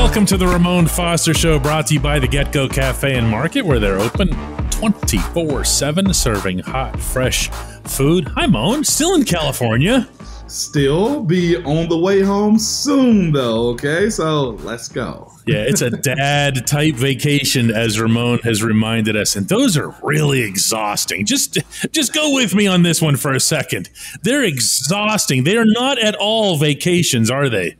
Welcome to the Ramon Foster Show, brought to you by the Get-Go Cafe and Market, where they're open 24/7, serving hot, fresh food. Hi, Mon. Still in California. Still be on the way home soon, though, okay? So let's go. Yeah, it's a dad-type vacation, as Ramon has reminded us, and those are really exhausting. Just go with me on this one for a second. They're exhausting. They are not at all vacations, are they?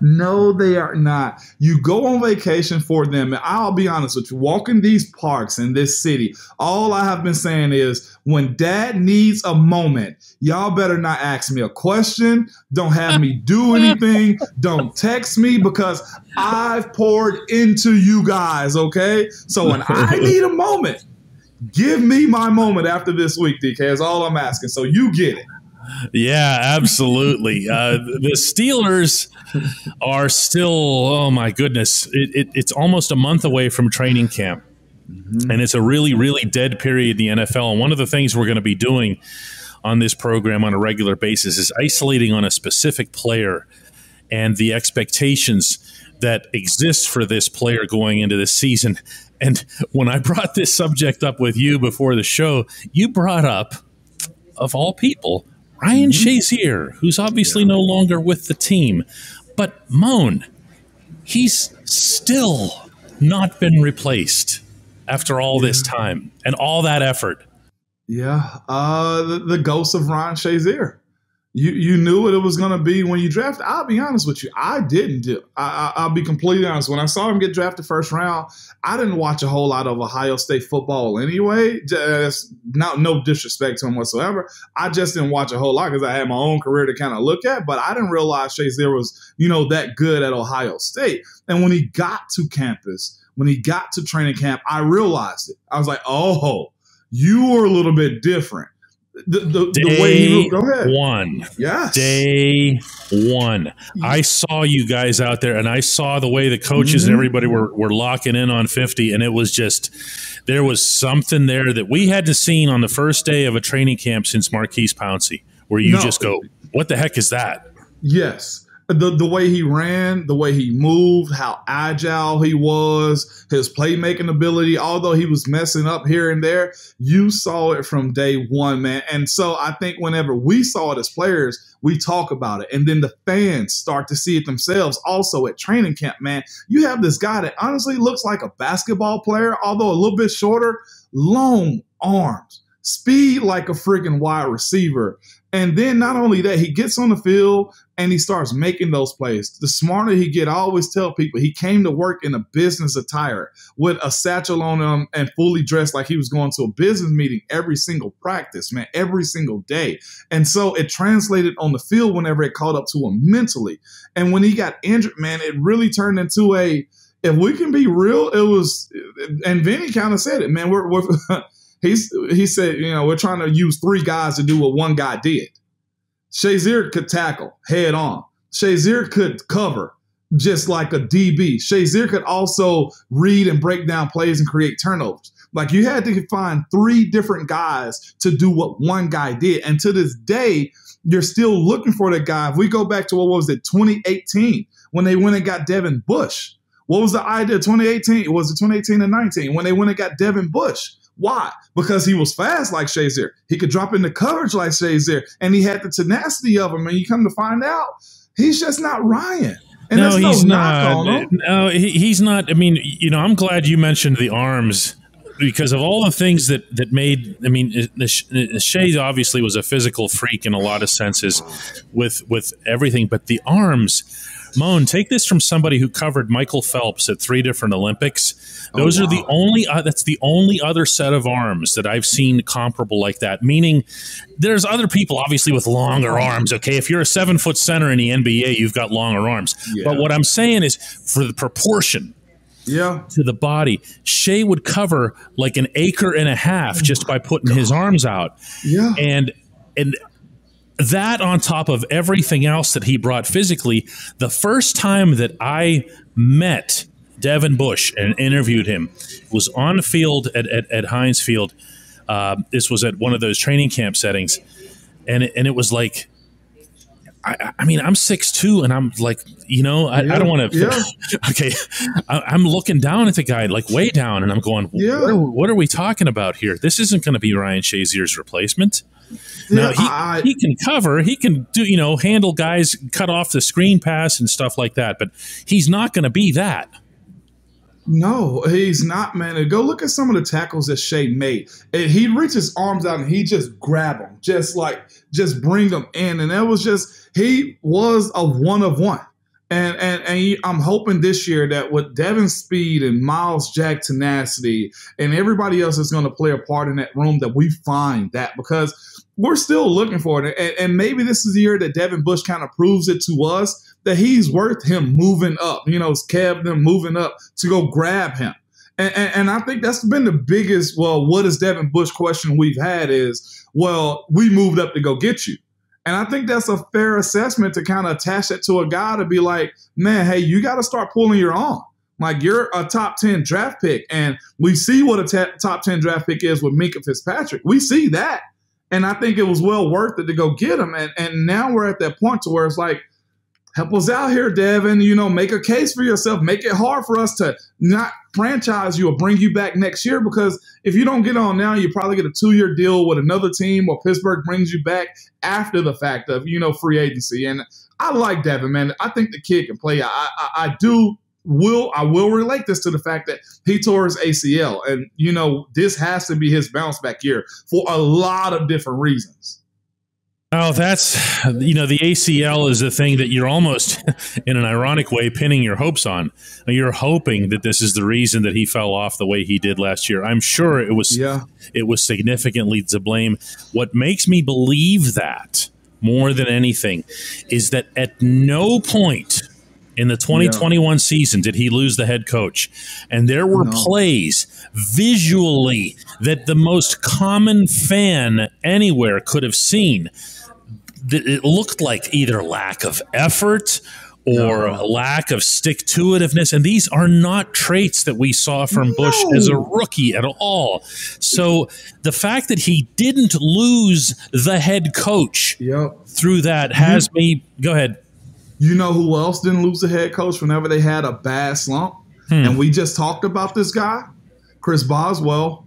No, they are not. You go on vacation for them. And I'll be honest with you, walking these parks in this city, all I have been saying is when dad needs a moment, y'all better not ask me a question. Don't have me do anything. Don't text me because I've poured into you guys, okay? So when I need a moment, give me my moment after this week, DK. That's all I'm asking. So you get it. Yeah, absolutely. The Steelers are still, oh my goodness, it's almost a month away from training camp. Mm-hmm. And it's a really, really dead period in the NFL. And one of the things we're going to be doing on this program on a regular basis is isolating on a specific player and the expectations that exist for this player going into this season. And when I brought this subject up with you before the show, you brought up, of all people, Ryan Shazier, who's obviously no longer with the team. But Mon, he's still not been replaced after all this time and all that effort. Yeah, the ghost of Ryan Shazier. You knew what it was going to be when you drafted. I'll be honest with you. I didn't do. I'll be completely honest. When I saw him get drafted first round, I didn't watch a whole lot of Ohio State football anyway. Just no disrespect to him whatsoever. I just didn't watch a whole lot because I had my own career to kind of look at. But I didn't realize Shazier was, that good at Ohio State. And when he got to campus, when he got to training camp, I realized it. I was like, oh, you were a little bit different. The way he moved. Go ahead. Yes. Day one. I saw you guys out there, and I saw the way the coaches and everybody were locking in on 50, and it was just, there was something there that we hadn't seen on the first day of a training camp since Marquise Pouncey, where you just go, what the heck is that? Yes. The way he ran, the way he moved, how agile he was, his playmaking ability, although he was messing up here and there, you saw it from day one, man. And so I think whenever we saw it as players, we talk about it. And then the fans start to see it themselves also at training camp, man. You have this guy that honestly looks like a basketball player, although a little bit shorter, long arms, speed like a freaking wide receiver. And then not only that, he gets on the field and he starts making those plays. The smarter he get, I always tell people, he came to work in a business attire with a satchel on him and fully dressed like he was going to a business meeting every single practice, man, every single day. And so it translated on the field whenever it caught up to him mentally. And when he got injured, man, it really turned into if we can be real, it was, and Vinny kind of said it, man, we're he said, we're trying to use three guys to do what one guy did. Shazier could tackle head on. Shazier could cover just like a DB. Shazier could also read and break down plays and create turnovers. Like you had to find three different guys to do what one guy did. And to this day, you're still looking for that guy. If we go back to, 2018, when they went and got Devin Bush. What was the idea of 2018? Was it 2018 and 19 when they went and got Devin Bush? Why? Because he was fast like Shazier. He could drop into coverage like Shazier, and he had the tenacity of him. And you come to find out, he's just not Ryan. And no, he's not. No, he's not. I mean, I'm glad you mentioned the arms because of all the things that made. I mean, Shay obviously was a physical freak in a lot of senses with everything, but the arms. Mon, take this from somebody who covered Michael Phelps at 3 different Olympics. Those are the only, that's the only other set of arms that I've seen comparable like that. Meaning there's other people obviously with longer arms. Okay. If you're a 7-foot center in the NBA, you've got longer arms. Yeah. But what I'm saying is for the proportion to the body, Shea would cover like an acre and a half just by putting his arms out. Yeah. And that on top of everything else that he brought physically, the first time that I met Devin Bush and interviewed him was on the field at Heinz Field. This was at one of those training camp settings. And it was like, I mean, I'm 6'2", and I'm like, I don't want to. Yeah. Okay, I'm looking down at the guy, like way down, and I'm going, what are we talking about here? This isn't going to be Ryan Shazier's replacement. Yeah, now, he can cover, he can do, handle guys, cut off the screen pass and stuff like that, but he's not going to be that. No, he's not, man. And go look at some of the tackles that Shea made. And he'd reach his arms out and he just grab them, just bring them in. And that was he was a one of one. And I'm hoping this year that with Devin's speed and Miles' Jack tenacity and everybody else is going to play a part in that room, that we find that, because we're still looking for it. And maybe this is the year that Devin Bush kind of proves it to us that he's worth him moving up, Kev them moving up to go grab him. And I think that's been the biggest, what is Devin Bush question we've had is, we moved up to go get you. And I think that's a fair assessment to kind of attach it to a guy to be like, man, hey, you got to start pulling your own. Like, you're a top 10 draft pick. And we see what a top 10 draft pick is with Minkah Fitzpatrick. We see that. And I think it was well worth it to go get him. And now we're at that point to where it's like, help us out here, Devin. Make a case for yourself. Make it hard for us to not franchise you or bring you back next year, because if you don't get on now, you probably get a 2-year deal with another team, or Pittsburgh brings you back after the fact of, free agency. And I like Devin, man. I think the kid can play. I will relate this to the fact that he tore his ACL. And, this has to be his bounce back year for a lot of different reasons. Oh, that's, the ACL is the thing that you're almost, in an ironic way, pinning your hopes on. You're hoping that this is the reason that he fell off the way he did last year. I'm sure it was significantly to blame. What makes me believe that more than anything is that at no point in the 2021 season did he lose the head coach. And there were plays visually that the most common fan anywhere could have seen. It looked like either lack of effort or lack of stick-to-itiveness, and these are not traits that we saw from Bush as a rookie at all. So the fact that he didn't lose the head coach through that has me – go ahead. You know who else didn't lose the head coach whenever they had a bad slump? And we just talked about this guy, Chris Boswell.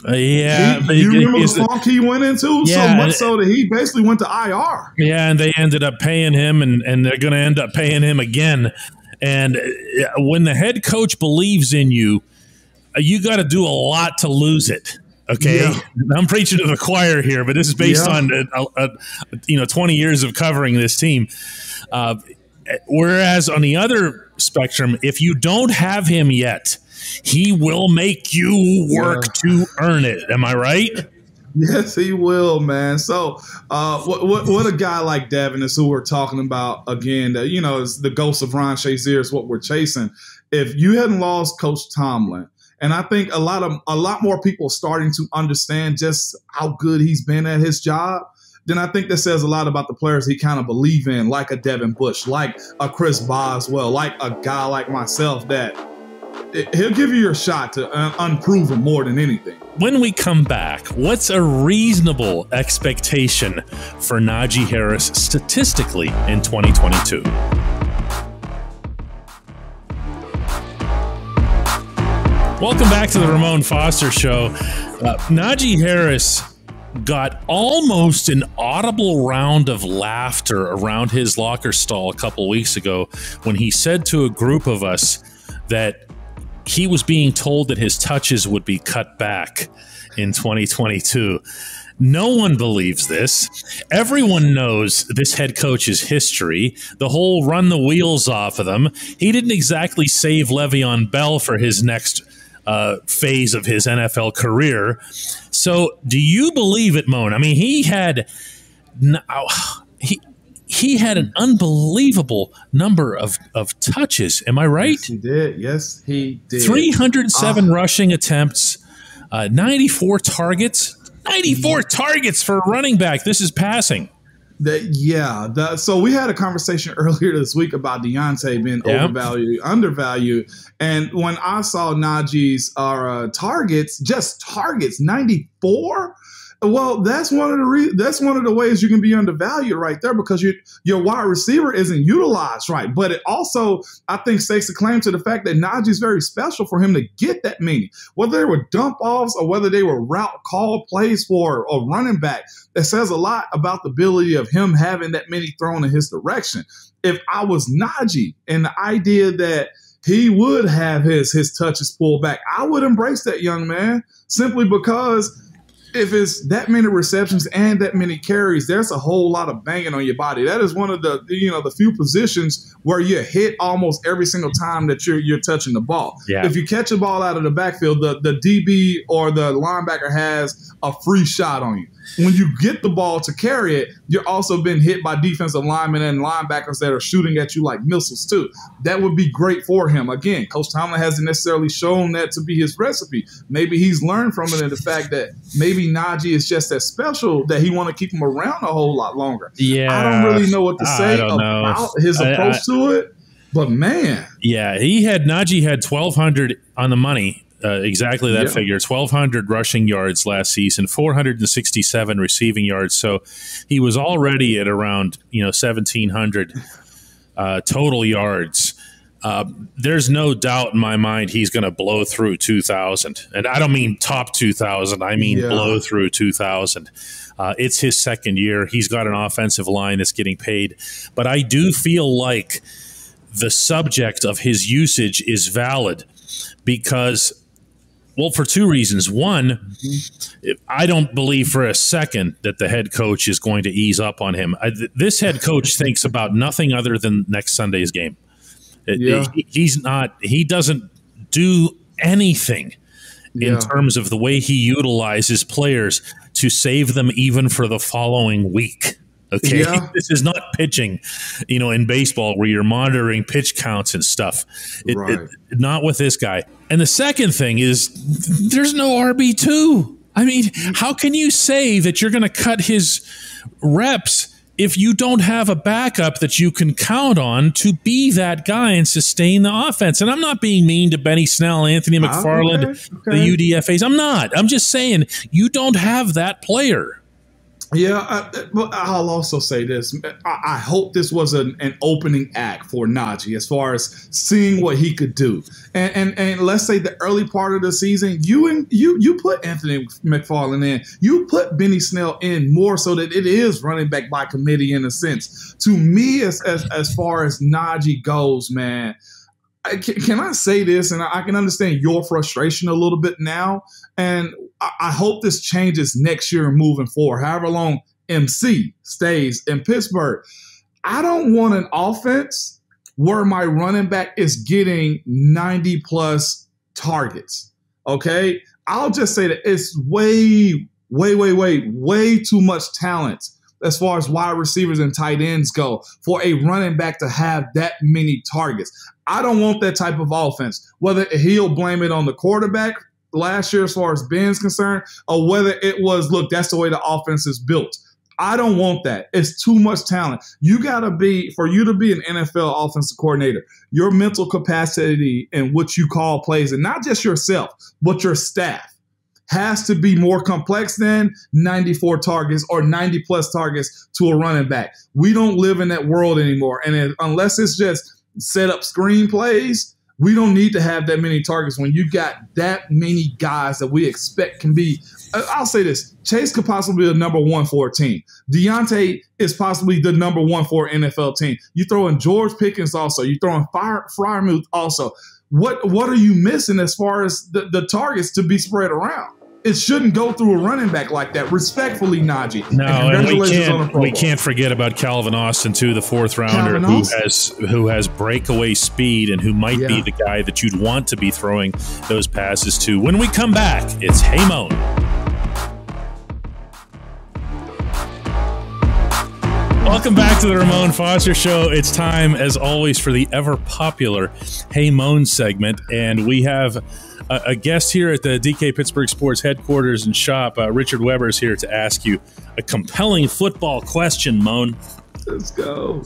You remember the funk he went into? So much so that he basically went to IR. Yeah, and they ended up paying him, and they're going to end up paying him again. And when the head coach believes in you, you got to do a lot to lose it. Okay, I'm preaching to the choir here, but this is based on 20 years of covering this team. Whereas on the other spectrum, if you don't have him yet, he will make you work to earn it. Am I right? Yes, he will, man. So what a guy like Devin is who we're talking about again. Is the ghost of Ryan Shazier is what we're chasing. If you hadn't lost Coach Tomlin, and I think a lot more people starting to understand just how good he's been at his job, then I think that says a lot about the players he kind of believe in, like a Devin Bush, like a Chris Boswell, like a guy like myself that he'll give you your shot to unproven more than anything. When we come back, what's a reasonable expectation for Najee Harris statistically in 2022? Welcome back to the Ramon Foster Show. Najee Harris got almost an audible round of laughter around his locker stall a couple weeks ago when he said to a group of us that he was being told that his touches would be cut back in 2022. No one believes this. Everyone knows this head coach's history, the whole run the wheels off of them. He didn't exactly save Le'Veon Bell for his next phase of his NFL career. So do you believe it, Mon? I mean, he had an unbelievable number of touches. Am I right? Yes, he did. Yes, he did. 307 rushing attempts, 94 targets. 94 targets for a running back. This is So we had a conversation earlier this week about Deontay being overvalued, undervalued. And when I saw Najee's targets, 94, Well, that's one of the ways you can be undervalued right there, because your wide receiver isn't utilized right. But it also, I think, stakes a claim to the fact that Najee's very special for him to get that many, whether they were dump offs or whether they were route call plays for a running back. That says a lot about the ability of him having that many thrown in his direction. If I was Najee and the idea that he would have his touches pulled back, I would embrace that young man, simply because if it's that many receptions and that many carries, there's a whole lot of banging on your body. That is one of the few positions where you're hit almost every single time that you're touching the ball. Yeah. If you catch a ball out of the backfield, the DB or the linebacker has a free shot on you. When you get the ball to carry it, you're also been hit by defensive linemen and linebackers that are shooting at you like missiles too. That would be great for him. Again, Coach Tomlin hasn't necessarily shown that to be his recipe. Maybe he's learned from it in the fact that maybe Najee is just that special that he want to keep him around a whole lot longer. Yeah, I don't really know what to say about his approach to it, but man. Yeah, Najee had 1,200 on the money. Exactly that figure. 1,200 rushing yards last season, 467 receiving yards. So he was already at around 1,700 total yards. There's no doubt in my mind he's going to blow through 2,000, and I don't mean top 2,000. I mean blow through 2,000. It's his second year. He's got an offensive line that's getting paid, but I do feel like the subject of his usage is valid because. Well, for two reasons. One, I don't believe for a second that the head coach is going to ease up on him. This head coach thinks about nothing other than next Sunday's game. He doesn't do anything in terms of the way he utilizes players to save them even for the following week. Okay, this is not pitching, in baseball where you're monitoring pitch counts and stuff. Not with this guy. And the second thing is there's no RB2. I mean, how can you say that you're going to cut his reps if you don't have a backup that you can count on to be that guy and sustain the offense? And I'm not being mean to Benny Snell, Anthony McFarland, the UDFAs. I'm not. I'm just saying you don't have that player. Yeah, I'll also say this. I hope this was an opening act for Najee as far as seeing what he could do. And let's say the early part of the season, you put Anthony McFarland in. You put Benny Snell in more so that it is running back by committee in a sense. To me, as far as Najee goes, man, can I say this? And I can understand your frustration a little bit now. And I hope this changes next year and moving forward, however long MC stays in Pittsburgh. I don't want an offense where my running back is getting 90-plus targets, okay? I'll just say that it's way too much talent as far as wide receivers and tight ends go for a running back to have that many targets. I don't want that type of offense, whether he'll blame it on the quarterback last year as far as Ben's concerned, or whether it was, look, that's the way the offense is built. I don't want that. It's too much talent. For you to be an NFL offensive coordinator, your mental capacity and what you call plays, and not just yourself, but your staff, has to be more complex than 94 targets or 90-plus targets to a running back. We don't live in that world anymore. And unless it's just set up screenplays, we don't need to have that many targets when you got that many guys that we expect can be. I'll say this. Chase could possibly be the number one for a team. Deontay is possibly the number one for an NFL team. You throw in George Pickens also. You throw in Freiermuth also. What are you missing as far as the targets to be spread around? It shouldn't go through a running back like that. Respectfully, Najee. No, and we can't forget about Calvin Austin too, the fourth rounder who has breakaway speed and who might be the guy that you'd want to be throwing those passes to. When we come back, it's Hey Mon. Welcome back to the Ramon Foster Show. It's time, as always, for the ever-popular Hey Mon segment. And we have a guest here at the DK Pittsburgh Sports headquarters and shop. Richard Weber is here to ask you a compelling football question, Mon. Let's go.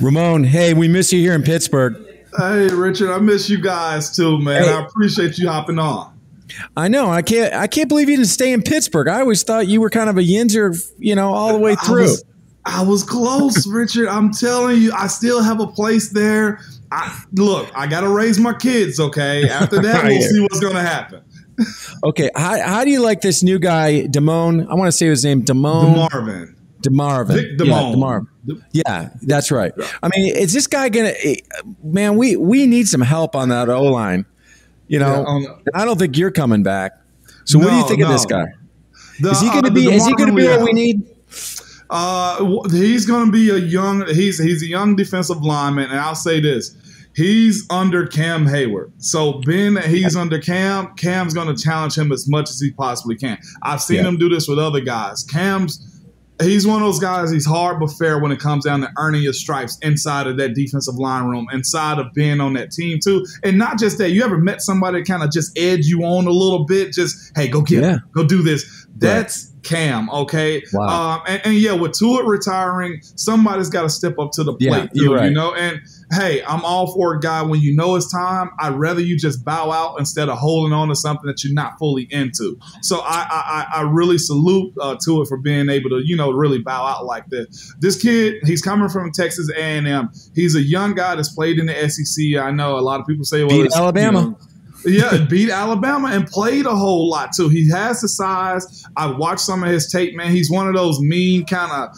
Ramon, hey, we miss you here in Pittsburgh. Hey, Richard, I miss you guys too, man. Hey. I appreciate you hopping on. I know. I can't believe you didn't stay in Pittsburgh. I always thought you were kind of a Yinzer, all the way through. I was close, Richard. I'm telling you, I still have a place there. Look, I got to raise my kids, okay? After that, we'll see what's going to happen. Okay, how do you like this new guy, DeMarvin? I want to say his name, DeMarvin. Vic DeMarvin. Yeah, that's right. I mean, is this guy going to – man, we need some help on that O-line. I don't think you're coming back. So what do you think of this guy? Is he going to be what we need? He's going to be he's a young defensive lineman, and I'll say this. He's under Cam Hayward. So being that he's under Cam's going to challenge him as much as he possibly can. I've seen him do this with other guys. He's one of those guys, he's hard but fair when it comes down to earning your stripes inside of that defensive line room, inside of being on that team too. And not just that, you ever met somebody that kind of just edge you on a little bit? Just, hey, go get it. Go do this. That's Cam, okay? Wow. And with Tua retiring, somebody's got to step up to the plate too, right. And hey, I'm all for a guy when you know it's time. I'd rather you just bow out instead of holding on to something that you're not fully into. So I really salute Tua for being able to, really bow out like this. This kid, he's coming from Texas A&M. He's a young guy that's played in the SEC. I know a lot of people say, well, beat Alabama. Beat Alabama and played a whole lot too. He has the size. I watched some of his tape, man. He's one of those mean kind of,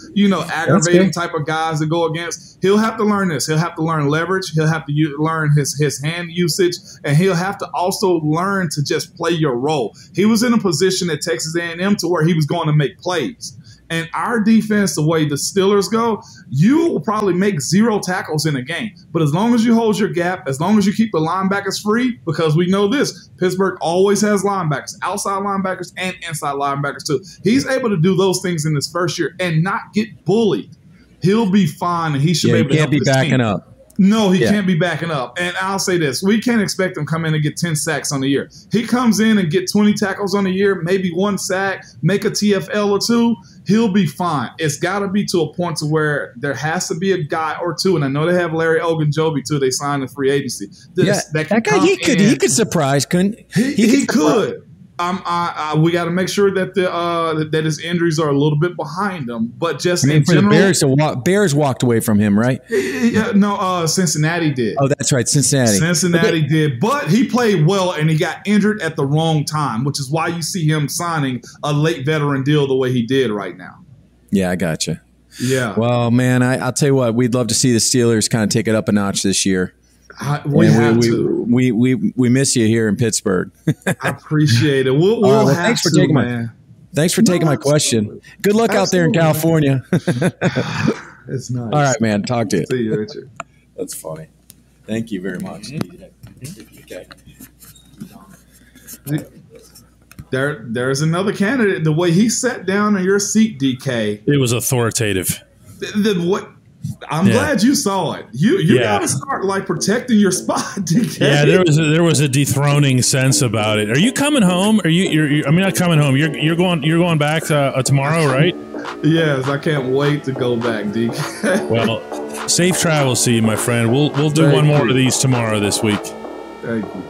aggravating type of guys to go against. He'll have to learn this. He'll have to learn leverage. He'll have to learn his hand usage, and he'll have to also learn to just play your role. He was in a position at Texas A&M to where he was going to make plays. And our defense, the way the Steelers go, you will probably make 0 tackles in a game. But as long as you hold your gap, as long as you keep the linebackers free, because we know this, Pittsburgh always has linebackers, outside linebackers and inside linebackers too. He's able to do those things in his first year and not get bullied. He'll be fine, and he should be able to help his team. He can't be backing up. No, he can't be backing up. And I'll say this. We can't expect him to come in and get 10 sacks on the year. He comes in and get 20 tackles on the year, maybe 1 sack, make a TFL or 2. He'll be fine. It's got to be to a point to where there has to be a guy or two, and I know they have Larry Ogunjobi too. They signed in free agency. That guy, he could surprise, couldn't he? Could. We got to make sure that that his injuries are a little bit behind him. But just in general, the Bears walked away from him, right? No, Cincinnati did. Oh, that's right, Cincinnati did. But he played well, and he got injured at the wrong time, which is why you see him signing a late veteran deal the way he did right now. Yeah, I gotcha. Yeah. Well, man, I'll tell you what, we'd love to see the Steelers kind of take it up a notch this year. We miss you here in Pittsburgh. I appreciate it. We'll have thanks for taking my question. Good luck out there in California. It's nice. All right, man. Talk to you. See you, Richard. That's funny. Thank you very much. Okay. There's another candidate. The way he sat down in your seat, DK. It was authoritative. I'm glad you saw it. You gotta start protecting your spot, DK. Yeah, there was a dethroning sense about it. Are you coming home? You're not coming home. You're going back tomorrow, right? Yes, I can't wait to go back, DK. Well, safe travels to you, my friend. We'll do one more of these tomorrow this week. Thank you.